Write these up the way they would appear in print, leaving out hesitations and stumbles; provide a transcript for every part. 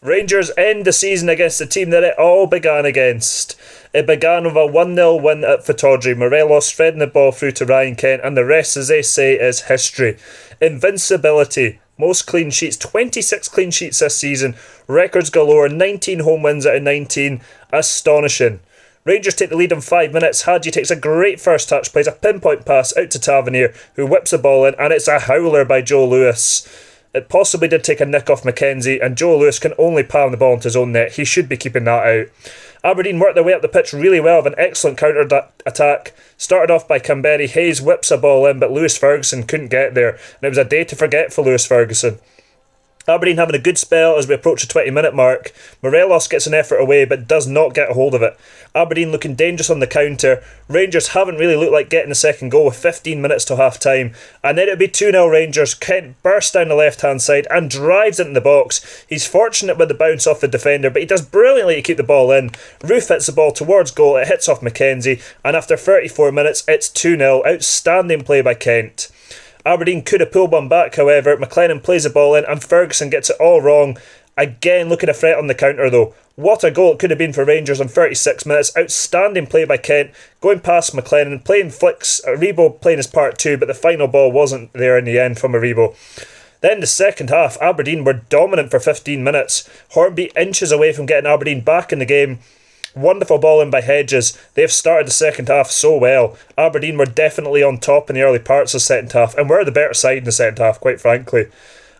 Rangers end the season against the team that it all began against. It began with a 1-0 win at Fataudry. Morelos threading the ball through to Ryan Kent, and the rest, as they say, is history. Invincibility. Most clean sheets, 26 clean sheets this season. Records galore, 19 home wins out of 19. Astonishing. Rangers take the lead in 5 minutes. Hadji takes a great first touch, plays a pinpoint pass out to Tavernier, who whips the ball in, and it's a howler by Joe Lewis. It possibly did take a nick off McKenzie, and Joe Lewis can only palm the ball into his own net. He should be keeping that out. Aberdeen worked their way up the pitch really well with an excellent counter-attack. Started off by Canberry. Hayes whips a ball in, but Lewis Ferguson couldn't get there. And it was a day to forget for Lewis Ferguson. Aberdeen having a good spell as we approach the 20-minute mark. Morelos gets an effort away but does not get a hold of it. Aberdeen looking dangerous on the counter. Rangers haven't really looked like getting the second goal with 15 minutes till half time. And then it'll be 2-0 Rangers. Kent bursts down the left-hand side and drives into the box. He's fortunate with the bounce off the defender, but he does brilliantly to keep the ball in. Roof hits the ball towards goal. It hits off McKenzie. And after 34 minutes, it's 2-0. Outstanding play by Kent. Aberdeen could have pulled one back, however. McLennan plays the ball in and Ferguson gets it all wrong. Again, looking a threat on the counter though. What a goal it could have been for Rangers in 36 minutes. Outstanding play by Kent. Going past McLennan, playing flicks. Aribo playing his part too, but the final ball wasn't there in the end from Aribo. Then the second half, Aberdeen were dominant for 15 minutes. Hornby inches away from getting Aberdeen back in the game. Wonderful ball in by Hedges. They've started the second half so well. Aberdeen were definitely on top in the early parts of the second half, and were the better side in the second half, quite frankly.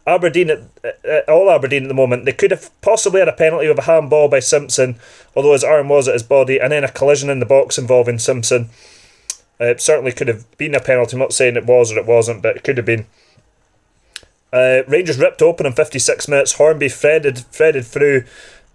Aberdeen at the moment, they could have possibly had a penalty with a handball by Simpson, although his arm was at his body, and then a collision in the box involving Simpson. It certainly could have been a penalty. I'm not saying it was or it wasn't, but it could have been. Rangers ripped open in 56 minutes. Hornby threaded through.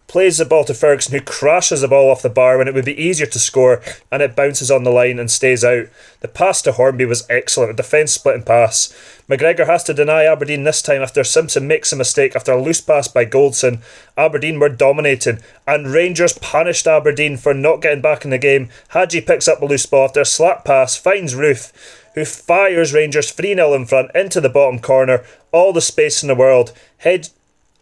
Plays the ball to Ferguson, who crashes the ball off the bar when it would be easier to score, and it bounces on the line and stays out. The pass to Hornby was excellent, a defence splitting pass. McGregor has to deny Aberdeen this time after Simpson makes a mistake after a loose pass by Goldson. Aberdeen were dominating, and Rangers punished Aberdeen for not getting back in the game. Hadji picks up a loose ball after a slap pass, finds Roof, who fires Rangers 3-0 in front into the bottom corner. All the space in the world.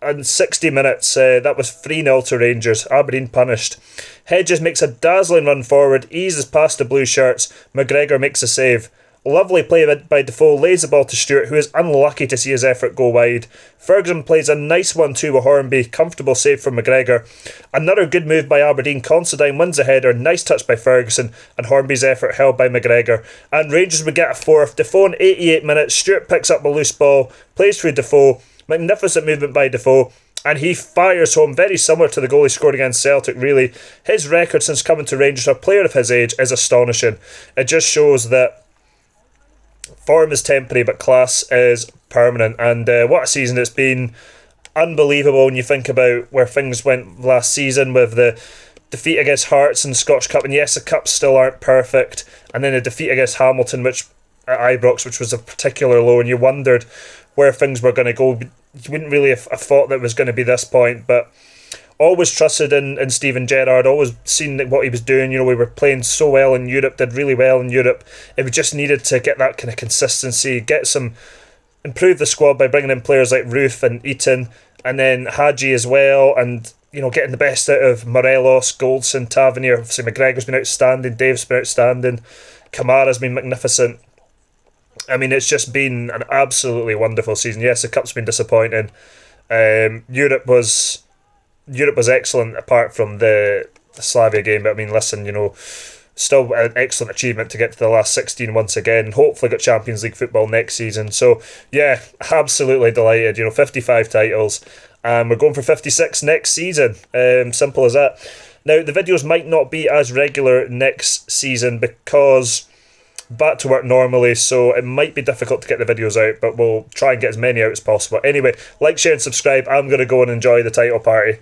In 60 minutes, that was 3-0 to Rangers. Aberdeen punished. Hedges makes a dazzling run forward, eases past the blue shirts. McGregor makes a save. Lovely play by Defoe, lays the ball to Stewart, who is unlucky to see his effort go wide. Ferguson plays a nice 1-2 with Hornby, comfortable save from McGregor. Another good move by Aberdeen. Considine wins the header, nice touch by Ferguson, and Hornby's effort held by McGregor. And Rangers would get a fourth. Defoe in 88 minutes, Stewart picks up a loose ball, plays through Defoe. Magnificent movement by Defoe, and he fires home, very similar to the goal he scored against Celtic, really. His record since coming to Rangers, a player of his age, is astonishing. It just shows that form is temporary, but class is permanent. And what a season it's been. Unbelievable when you think about where things went last season with the defeat against Hearts in the Scottish Cup. And yes, the Cups still aren't perfect. And then a defeat against Hamilton, which at Ibrox, which was a particular low, and you wondered where things were going to go. You wouldn't really have thought that it was going to be this point, but always trusted in Steven Gerrard, always seen what he was doing. You know, we were playing so well in Europe, did really well in Europe. It just needed to get that kind of consistency, improve the squad by bringing in players like Roof and Eaton, and then Hadji as well, and you know, getting the best out of Morelos, Goldson, Tavernier. Obviously McGregor's been outstanding, Dave's been outstanding, Kamara's been magnificent. I mean, it's just been an absolutely wonderful season. Yes, the Cup's been disappointing. Europe was excellent apart from the Slavia game. But I mean, listen, you know, still an excellent achievement to get to the last 16 once again. Hopefully got Champions League football next season. So, yeah, absolutely delighted. You know, 55 titles. And we're going for 56 next season. Simple as that. Now, the videos might not be as regular next season because back to work normally, so it might be difficult to get the videos out, but we'll try and get as many out as possible. Anyway, like, share and subscribe. I'm going to go and enjoy the title party.